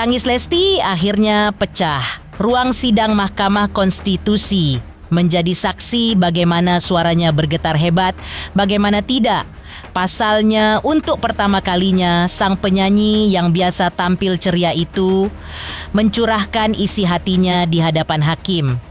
Tangis Lesti akhirnya pecah. Ruang sidang Mahkamah Konstitusi menjadi saksi bagaimana suaranya bergetar hebat, bagaimana tidak. Pasalnya, untuk pertama kalinya sang penyanyi yang biasa tampil ceria itu mencurahkan isi hatinya di hadapan hakim.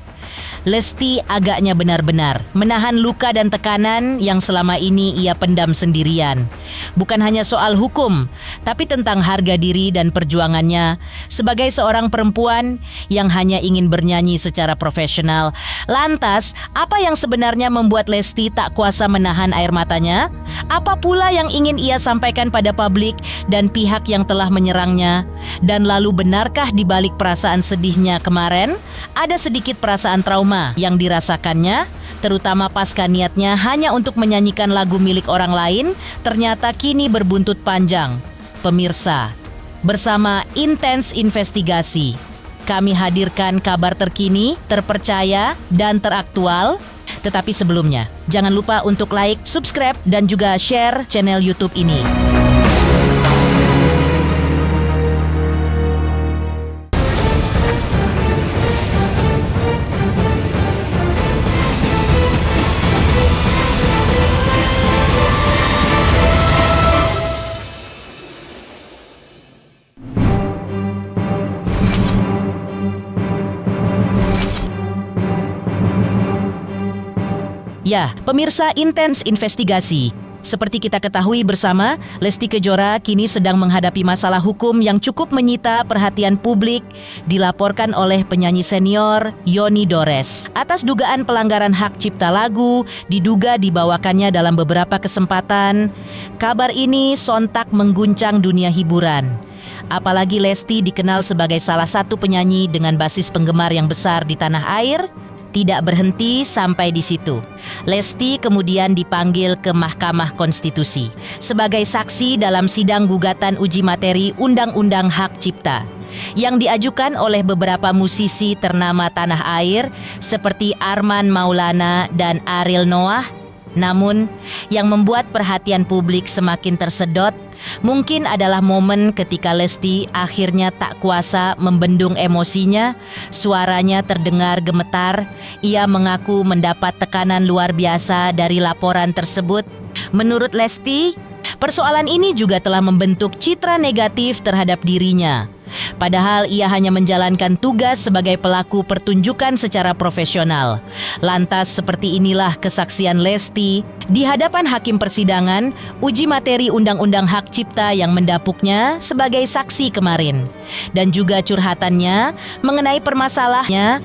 Lesti agaknya benar-benar menahan luka dan tekanan yang selama ini ia pendam sendirian. Bukan hanya soal hukum, tapi tentang harga diri dan perjuangannya sebagai seorang perempuan yang hanya ingin bernyanyi secara profesional. Lantas, apa yang sebenarnya membuat Lesti tak kuasa menahan air matanya? Apa pula yang ingin ia sampaikan pada publik dan pihak yang telah menyerangnya? Dan lalu benarkah di balik perasaan sedihnya kemarin, ada sedikit perasaan trauma yang dirasakannya, terutama pasca niatnya hanya untuk menyanyikan lagu milik orang lain, ternyata kini berbuntut panjang. Pemirsa, bersama Intens Investigasi, kami hadirkan kabar terkini, terpercaya, dan teraktual. Tetapi sebelumnya, jangan lupa untuk like, subscribe, dan juga share channel YouTube ini. Ya, pemirsa Intens Investigasi. Seperti kita ketahui bersama, Lesti Kejora kini sedang menghadapi masalah hukum yang cukup menyita perhatian publik, dilaporkan oleh penyanyi senior Yoni Dores. Atas dugaan pelanggaran hak cipta lagu, diduga dibawakannya dalam beberapa kesempatan. Kabar ini sontak mengguncang dunia hiburan. Apalagi Lesti dikenal sebagai salah satu penyanyi dengan basis penggemar yang besar di tanah air. Tidak berhenti sampai di situ. Lesti kemudian dipanggil ke Mahkamah Konstitusi sebagai saksi dalam sidang gugatan uji materi Undang-Undang Hak Cipta yang diajukan oleh beberapa musisi ternama tanah air seperti Arman Maulana dan Ariel Noah. Namun, yang membuat perhatian publik semakin tersedot mungkin adalah momen ketika Lesti akhirnya tak kuasa membendung emosinya. Suaranya terdengar gemetar. Ia mengaku mendapat tekanan luar biasa dari laporan tersebut. Menurut Lesti, persoalan ini juga telah membentuk citra negatif terhadap dirinya. Padahal ia hanya menjalankan tugas sebagai pelaku pertunjukan secara profesional. Lantas seperti inilah kesaksian Lesti di hadapan hakim persidangan uji materi Undang-Undang Hak Cipta yang mendapuknya sebagai saksi kemarin. Dan juga curhatannya mengenai permasalahannya,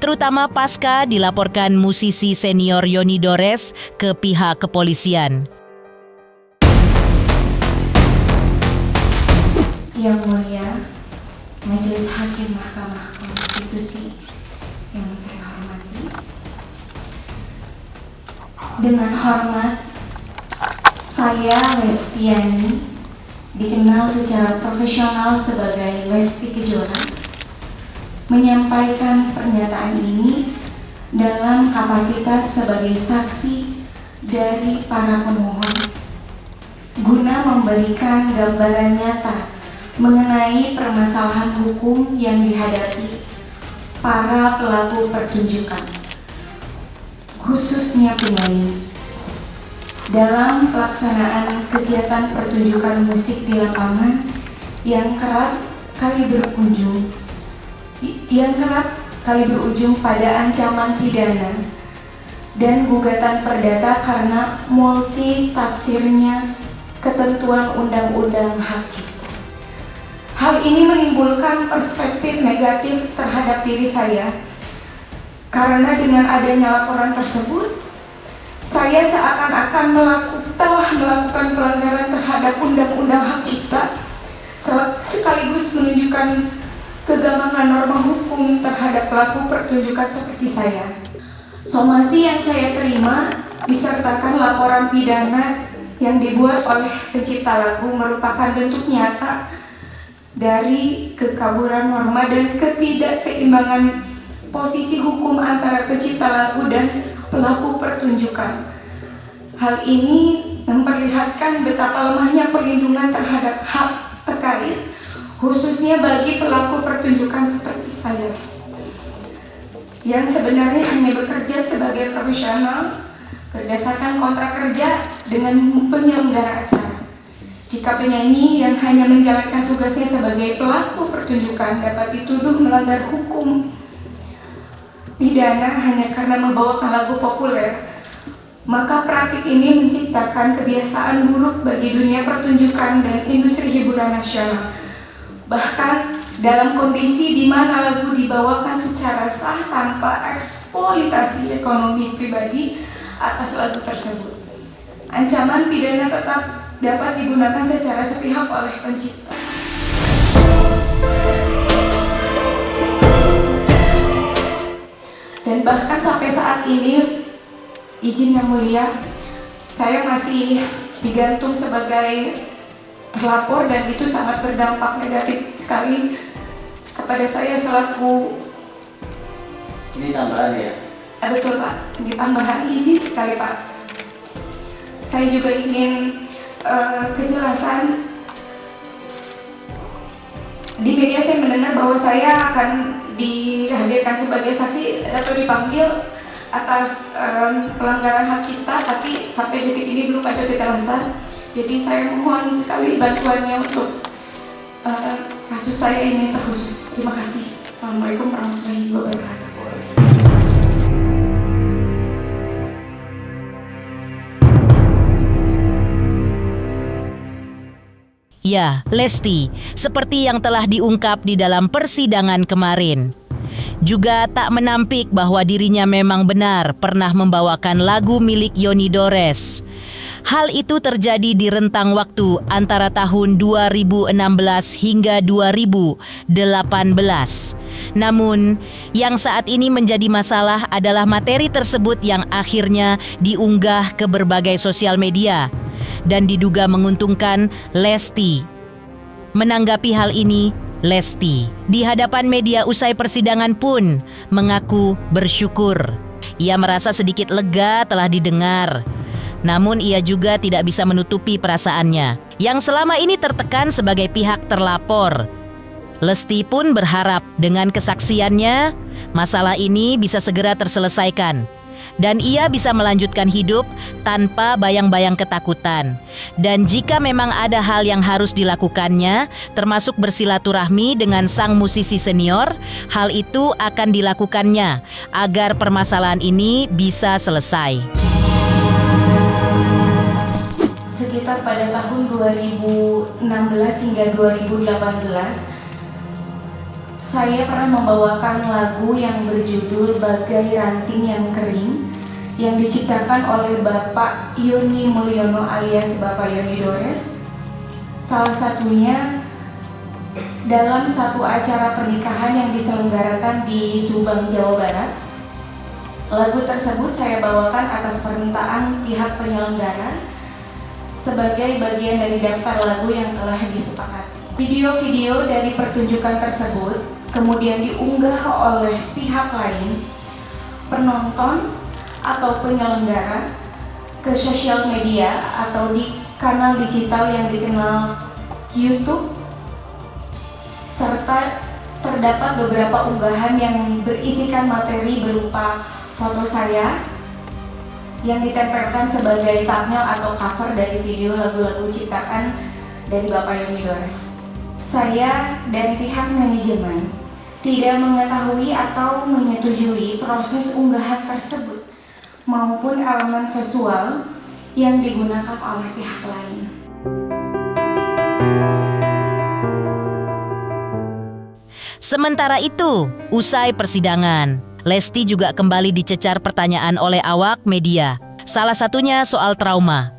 terutama pasca dilaporkan musisi senior Yoni Dores ke pihak kepolisian. Yang mulia, Majelis Hakim Mahkamah Konstitusi yang saya hormati. Dengan hormat, saya Lestiani, dikenal secara profesional sebagai Lesti Kejora, menyampaikan pernyataan ini dalam kapasitas sebagai saksi dari para pemohon, guna memberikan gambaran nyata mengenai permasalahan hukum yang dihadapi para pelaku pertunjukan, khususnya penyanyi, dalam pelaksanaan kegiatan pertunjukan musik di lapangan yang kerap kali berujung pada ancaman pidana dan gugatan perdata karena multi tafsirnya ketentuan Undang-Undang Hak Cipta. Hal ini menimbulkan perspektif negatif terhadap diri saya, karena dengan adanya laporan tersebut, saya seakan-akan telah melakukan pelanggaran terhadap Undang-Undang Hak Cipta, sekaligus menunjukkan kegampangan norma hukum terhadap pelaku pertunjukan seperti saya. Somasi yang saya terima disertakan laporan pidana yang dibuat oleh pencipta lagu merupakan bentuk nyata dari kekaburan norma dan ketidakseimbangan posisi hukum antara pencipta lagu dan pelaku pertunjukan. Hal ini memperlihatkan betapa lemahnya perlindungan terhadap hak terkait khususnya bagi pelaku pertunjukan seperti saya, yang sebenarnya hanya bekerja sebagai profesional berdasarkan kontrak kerja dengan penyelenggara acara. Jika penyanyi yang hanya menjalankan tugasnya sebagai pelaku pertunjukan dapat dituduh melanggar hukum pidana hanya karena membawakan lagu populer, maka praktik ini menciptakan kebiasaan buruk bagi dunia pertunjukan dan industri hiburan nasional. Bahkan dalam kondisi di mana lagu dibawakan secara sah tanpa eksploitasi ekonomi pribadi atas lagu tersebut, ancaman pidana tetap dapat digunakan secara sepihak oleh pencipta. Dan bahkan sampai saat ini, izin yang mulia, saya masih digantung sebagai terlapor dan itu sangat berdampak negatif sekali kepada saya selaku. Ini tambahan ya? Betul Pak, ini tambahan, izin sekali Pak. Saya juga ingin kejelasan. Di media saya mendengar bahwa saya akan dihadirkan sebagai saksi atau dipanggil atas pelanggaran hak cipta, tapi sampai detik ini belum ada kejelasan. Jadi saya mohon sekali bantuannya untuk kasus saya ini terkhusus. Terima kasih. Assalamualaikum warahmatullahi wabarakatuh. Ya, Lesti, seperti yang telah diungkap di dalam persidangan kemarin, juga tak menampik bahwa dirinya memang benar pernah membawakan lagu milik Yoni Dores. Hal itu terjadi di rentang waktu antara tahun 2016 hingga 2018. Namun, yang saat ini menjadi masalah adalah materi tersebut yang akhirnya diunggah ke berbagai sosial media dan diduga menguntungkan Lesti. Menanggapi hal ini, Lesti di hadapan media usai persidangan pun mengaku bersyukur. Ia merasa sedikit lega telah didengar. Namun ia juga tidak bisa menutupi perasaannya yang selama ini tertekan sebagai pihak terlapor. Lesti pun berharap dengan kesaksiannya masalah ini bisa segera terselesaikan dan ia bisa melanjutkan hidup tanpa bayang-bayang ketakutan. Dan jika memang ada hal yang harus dilakukannya, termasuk bersilaturahmi dengan sang musisi senior, hal itu akan dilakukannya agar permasalahan ini bisa selesai. Sekitar pada tahun 2016 hingga 2018, saya pernah membawakan lagu yang berjudul Bagai Ranting Yang Kering yang diciptakan oleh Bapak Yoni Mulyono alias Bapak Yoni Dores. Salah satunya dalam satu acara pernikahan yang diselenggarakan di Subang, Jawa Barat. Lagu tersebut saya bawakan atas permintaan pihak penyelenggara sebagai bagian dari daftar lagu yang telah disepakati. Video-video dari pertunjukan tersebut kemudian diunggah oleh pihak lain, penonton atau penyelenggara, ke sosial media atau di kanal digital yang dikenal YouTube, serta terdapat beberapa unggahan yang berisikan materi berupa foto saya yang ditempelkan sebagai thumbnail atau cover dari video lagu-lagu ciptaan dari Bapak Yoni Dores. Saya dan pihak manajemen tidak mengetahui atau menyetujui proses unggahan tersebut maupun elemen visual yang digunakan oleh pihak lain. Sementara itu, usai persidangan, Lesti juga kembali dicecar pertanyaan oleh awak media. Salah satunya soal trauma.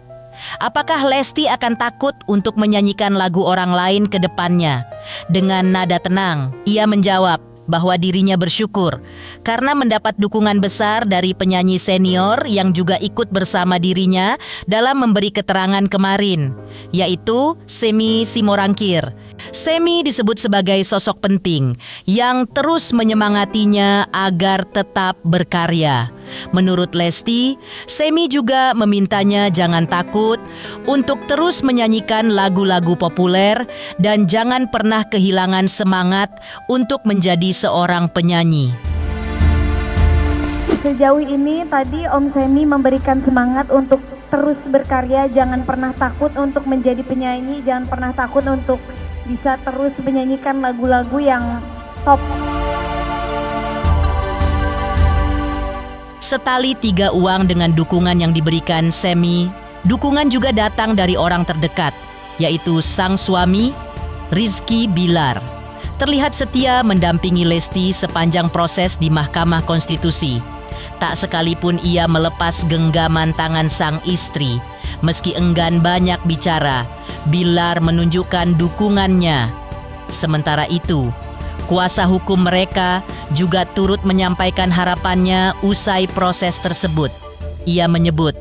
Apakah Lesti akan takut untuk menyanyikan lagu orang lain ke depannya? Dengan nada tenang, ia menjawab bahwa dirinya bersyukur karena mendapat dukungan besar dari penyanyi senior yang juga ikut bersama dirinya dalam memberi keterangan kemarin, yaitu Semi Simorangkir. Semi disebut sebagai sosok penting yang terus menyemangatinya agar tetap berkarya. Menurut Lesti, Semi juga memintanya jangan takut untuk terus menyanyikan lagu-lagu populer dan jangan pernah kehilangan semangat untuk menjadi seorang penyanyi. Sejauh ini tadi Om Semi memberikan semangat untuk terus berkarya, jangan pernah takut untuk menjadi penyanyi, jangan pernah takut untuk bisa terus menyanyikan lagu-lagu yang top. Setali 3 uang dengan dukungan yang diberikan Semi, dukungan juga datang dari orang terdekat, yaitu sang suami, Rizky Bilar. Terlihat setia mendampingi Lesti sepanjang proses di Mahkamah Konstitusi. Tak sekalipun ia melepas genggaman tangan sang istri. Meski enggan banyak bicara, Bilar menunjukkan dukungannya. Sementara itu, kuasa hukum mereka juga turut menyampaikan harapannya usai proses tersebut. Ia menyebut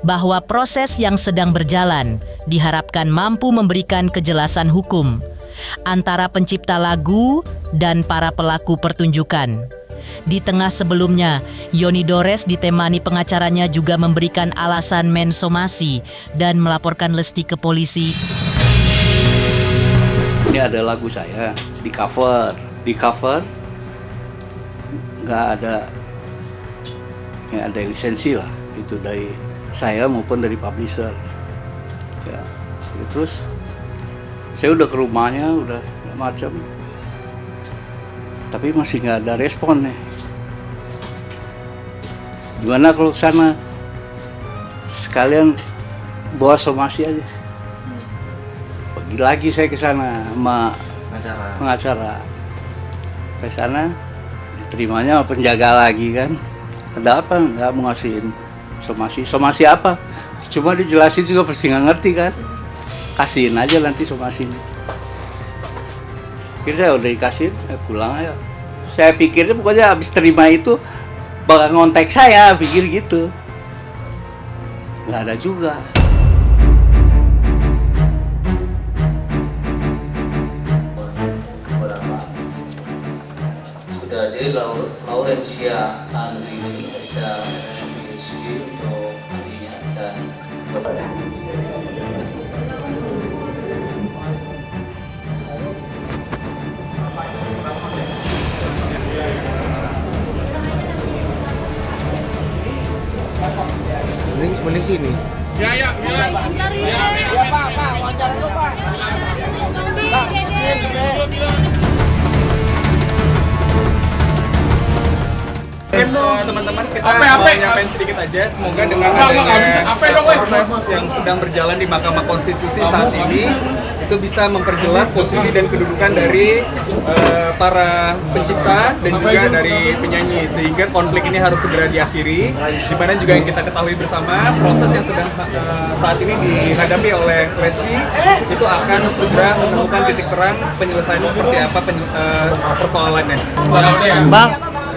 bahwa proses yang sedang berjalan diharapkan mampu memberikan kejelasan hukum antara pencipta lagu dan para pelaku pertunjukan. Di tengah sebelumnya, Yoni Dores ditemani pengacaranya juga memberikan alasan mensomasi dan melaporkan Lesti ke polisi. Ini ada lagu saya di cover nggak ada lisensi lah, itu dari saya maupun dari publisher ya. Terus saya udah ke rumahnya, udah macam, tapi masih nggak ada respon nih. Gimana kalau sana sekalian bawa somasi aja? Pergi lagi saya ke sana sama pengacara. Ke sana diterimanya sama penjaga lagi kan. Ada apa? Nggak mau ngasihin somasi. Somasi apa? Cuma dijelasin juga pasti nggak ngerti kan. Kasihin aja nanti somasinya. Kira udah dikasihin, pulang aja. Saya pikirnya pokoknya habis terima itu bakal ngontek saya, pikir gitu. Nggak ada juga. Sudah dari Laurencia Andrini SPHD untuk harinya dan Mending sini. Ya, Pak, wajar lu, Pak. Teman-teman, kita mau nyampein sedikit aja. Semoga dengan adanya proses yang sedang berjalan di Mahkamah Konstitusi saat ini itu bisa memperjelas posisi dan kedudukan dari para pencipta dan juga dari penyanyi, sehingga konflik ini harus segera diakhiri. Di mana juga yang kita ketahui bersama, proses yang sedang saat ini dihadapi oleh Lesti itu akan segera menemukan titik terang penyelesaiannya seperti apa persoalannya. Selamat siang, Bang,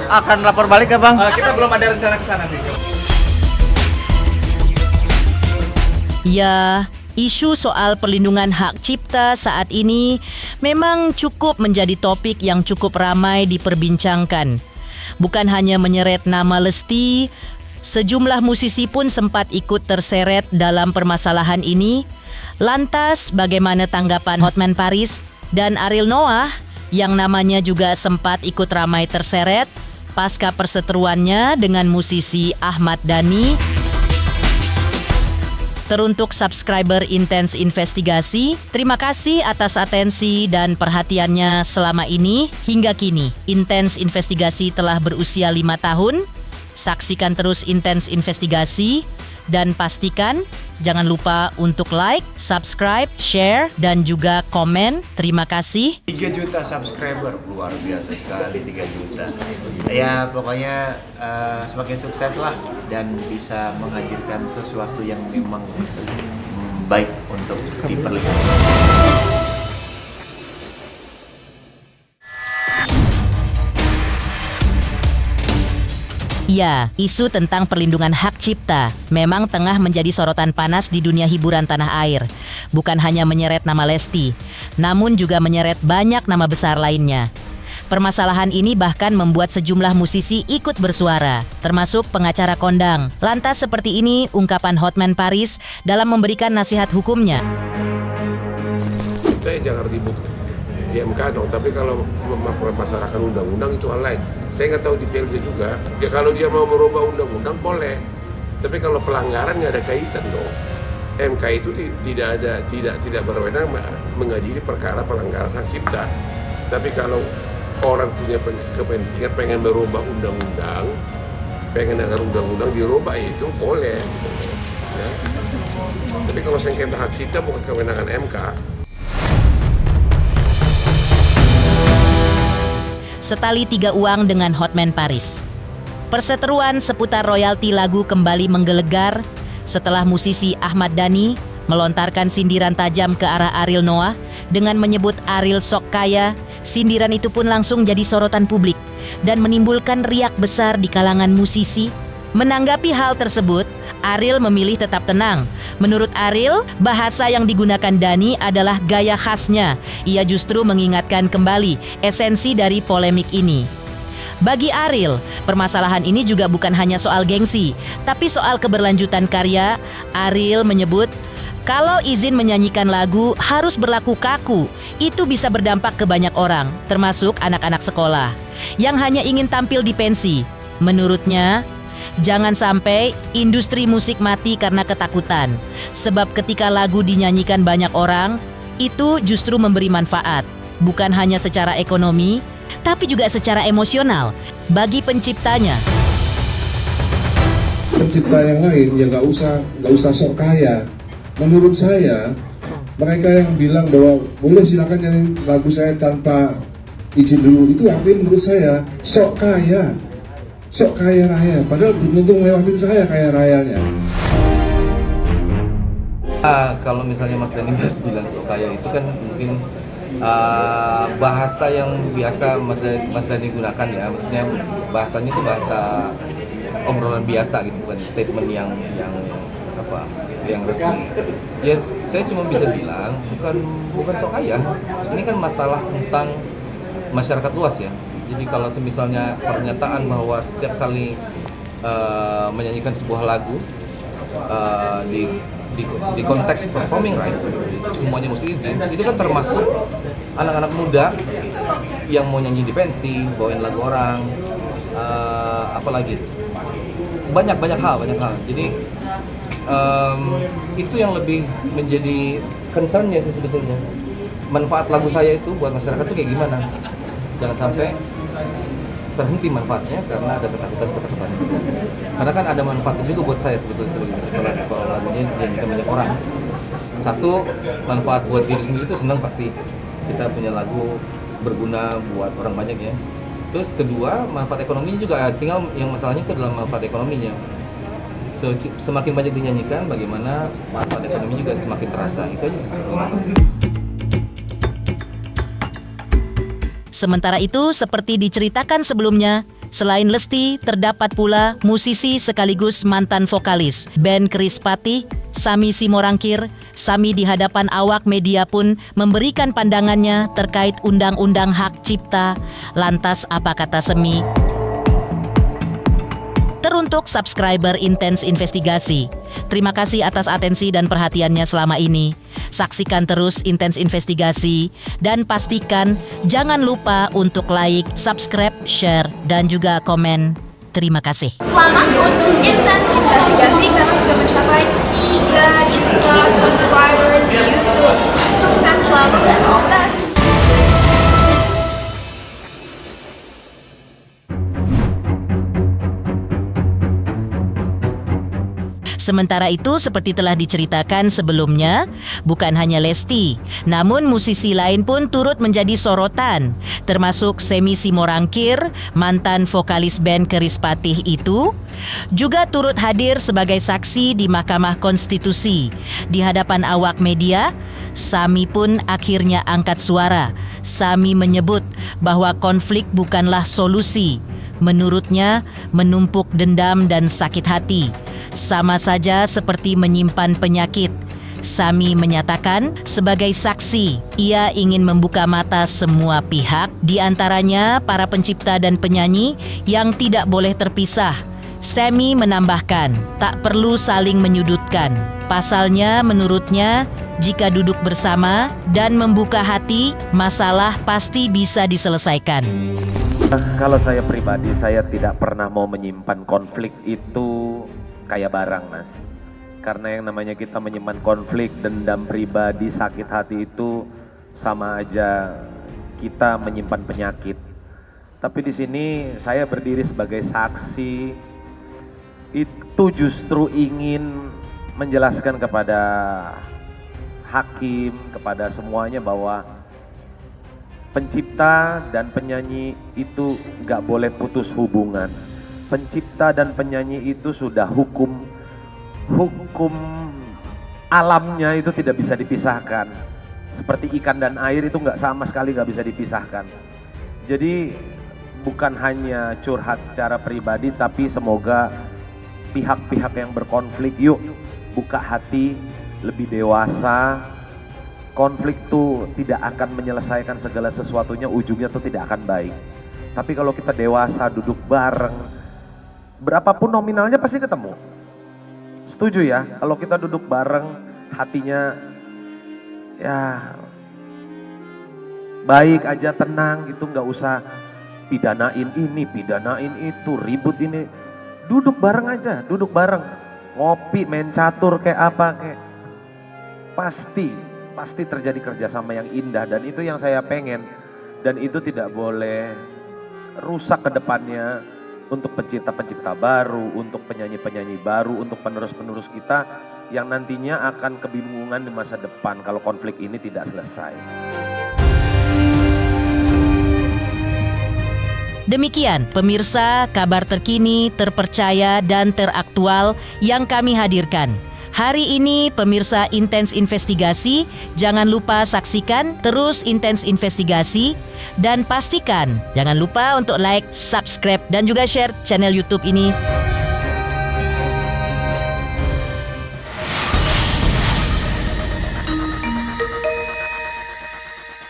akan lapor balik ya, Bang? Kita belum ada rencana ke sana sih. Ya, isu soal perlindungan hak cipta saat ini memang cukup menjadi topik yang cukup ramai diperbincangkan. Bukan hanya menyeret nama Lesti, sejumlah musisi pun sempat ikut terseret dalam permasalahan ini. Lantas, bagaimana tanggapan Hotman Paris dan Ariel Noah yang namanya juga sempat ikut ramai terseret pasca perseteruannya dengan musisi Ahmad Dhani? Teruntuk subscriber Intens Investigasi, terima kasih atas atensi dan perhatiannya selama ini. Hingga kini, Intens Investigasi telah berusia 5 tahun. Saksikan terus Intens Investigasi dan pastikan jangan lupa untuk like, subscribe, share, dan juga komen. Terima kasih. 3 juta subscriber, luar biasa sekali 3 juta. Ya pokoknya semakin sukses lah dan bisa menghadirkan sesuatu yang memang baik untuk diperlihatkan. Ya, isu tentang perlindungan hak cipta memang tengah menjadi sorotan panas di dunia hiburan tanah air. Bukan hanya menyeret nama Lesti, namun juga menyeret banyak nama besar lainnya. Permasalahan ini bahkan membuat sejumlah musisi ikut bersuara, termasuk pengacara kondang. Lantas seperti ini ungkapan Hotman Paris dalam memberikan nasihat hukumnya. Saya jangan ribut di MK dong, tapi kalau mempermasalahkan undang-undang itu hal lain. Saya nggak tahu detailnya juga. Ya kalau dia mau merubah undang-undang boleh, tapi kalau pelanggaran nggak ada kaitan dong. MK itu tidak berwenang mengadili perkara pelanggaran hak cipta. Tapi kalau orang punya kepentingan pengen merubah undang-undang, pengen agar undang-undang dirubah itu boleh. Gitu. Ya. Tapi kalau sengketa hak cipta bukan kewenangan MK. Setali tiga uang dengan Hotman Paris. Perseteruan seputar royalti lagu kembali menggelegar setelah musisi Ahmad Dhani melontarkan sindiran tajam ke arah Ariel Noah dengan menyebut Ariel sok kaya. Sindiran itu pun langsung jadi sorotan publik dan menimbulkan riak besar di kalangan musisi. Menanggapi hal tersebut, Ariel memilih tetap tenang. Menurut Ariel, bahasa yang digunakan Dhani adalah gaya khasnya. Ia justru mengingatkan kembali esensi dari polemik ini. Bagi Ariel, permasalahan ini juga bukan hanya soal gengsi, tapi soal keberlanjutan karya. Ariel menyebut, kalau izin menyanyikan lagu harus berlaku kaku, itu bisa berdampak ke banyak orang, termasuk anak-anak sekolah, yang hanya ingin tampil di pensi. Menurutnya, jangan sampai industri musik mati karena ketakutan, sebab ketika lagu dinyanyikan banyak orang, itu justru memberi manfaat, bukan hanya secara ekonomi, tapi juga secara emosional bagi penciptanya. Pencipta yang lain ya nggak usah sok kaya. Menurut saya, mereka yang bilang bahwa boleh silakan nyanyi lagu saya tanpa izin dulu, itu artinya menurut saya sok kaya raya. Padahal belum tentu ngelewatin saya kaya rayanya. Kalau misalnya Mas Dhani bilang sok kaya itu kan mungkin bahasa yang biasa Mas Dhani gunakan ya, maksudnya bahasanya itu bahasa obrolan biasa gitu, bukan statement yang resmi. Ya saya cuma bisa bilang bukan sok kaya. Ini kan masalah tentang masyarakat luas ya. Jadi kalau misalnya pernyataan bahwa setiap kali menyanyikan sebuah lagu di konteks performing rights semuanya mesti izin, itu kan termasuk anak-anak muda yang mau nyanyi di pensi, bawain lagu orang, apalagi banyak hal. Jadi itu yang lebih menjadi concern-nya sih sebetulnya. Manfaat lagu saya itu buat masyarakat itu kayak gimana? Jangan sampai terhenti manfaatnya karena ada ketakutan. Karena kan ada manfaatnya juga buat saya sebetulnya kalau lagunya dinyanyikan banyak orang. Satu, manfaat buat diri sendiri itu senang pasti. Kita punya lagu berguna buat orang banyak ya. Terus kedua, manfaat ekonominya juga, tinggal yang masalahnya itu adalah manfaat ekonominya. Semakin banyak dinyanyikan, bagaimana manfaat ekonomi juga semakin terasa. Itu aja sih masalahnya. Sementara itu, seperti diceritakan sebelumnya, selain Lesti, terdapat pula musisi sekaligus mantan vokalis band Krispatih, Sami Simorangkir. Sami di hadapan awak media pun memberikan pandangannya terkait undang-undang hak cipta. Lantas apa kata Semi? Teruntuk subscriber Intens Investigasi, terima kasih atas atensi dan perhatiannya selama ini. Saksikan terus Intens Investigasi dan pastikan jangan lupa untuk like, subscribe, share, dan juga komen. Terima kasih. Selamat untuk Intens Investigasi karena sudah mencapai 3 juta subscribers di YouTube. Sukses selalu dan all the best. Sementara itu, seperti telah diceritakan sebelumnya, bukan hanya Lesti, namun musisi lain pun turut menjadi sorotan, termasuk Semi Simorangkir, mantan vokalis band Krispatih itu, juga turut hadir sebagai saksi di Mahkamah Konstitusi. Di hadapan awak media, Sami pun akhirnya angkat suara. Sami menyebut bahwa konflik bukanlah solusi. Menurutnya, menumpuk dendam dan sakit hati sama saja seperti menyimpan penyakit. Sami menyatakan sebagai saksi, ia ingin membuka mata semua pihak, di antaranya para pencipta dan penyanyi yang tidak boleh terpisah. Sami menambahkan, tak perlu saling menyudutkan. Pasalnya menurutnya, jika duduk bersama dan membuka hati, masalah pasti bisa diselesaikan. Kalau saya pribadi, saya tidak pernah mau menyimpan konflik itu kayak barang, Mas. Karena yang namanya kita menyimpan konflik, dendam pribadi, sakit hati itu sama aja kita menyimpan penyakit. Tapi di sini saya berdiri sebagai saksi, itu justru ingin menjelaskan kepada hakim, kepada semuanya bahwa pencipta dan penyanyi itu gak boleh putus hubungan. Pencipta dan penyanyi itu sudah hukum alamnya itu tidak bisa dipisahkan. Seperti ikan dan air itu gak sama sekali gak bisa dipisahkan. Jadi bukan hanya curhat secara pribadi, tapi semoga pihak-pihak yang berkonflik yuk buka hati, lebih dewasa. Konflik tuh tidak akan menyelesaikan segala sesuatunya, ujungnya tuh tidak akan baik. Tapi kalau kita dewasa, duduk bareng, berapapun nominalnya pasti ketemu. Setuju ya, kalau kita duduk bareng, hatinya ya baik aja, tenang gitu, nggak usah pidanain ini, pidanain itu, ribut ini. Duduk bareng aja, duduk bareng, ngopi, main catur kayak apa, kayak pasti terjadi kerjasama yang indah, dan itu yang saya pengen. Dan itu tidak boleh rusak ke depannya. Untuk pencipta-pencipta baru, untuk penyanyi-penyanyi baru, untuk penerus-penerus kita yang nantinya akan kebingungan di masa depan kalau konflik ini tidak selesai. Demikian pemirsa, kabar terkini, terpercaya dan teraktual yang kami hadirkan. Hari ini pemirsa Intens Investigasi, jangan lupa saksikan terus Intens Investigasi dan pastikan jangan lupa untuk like, subscribe dan juga share channel YouTube ini.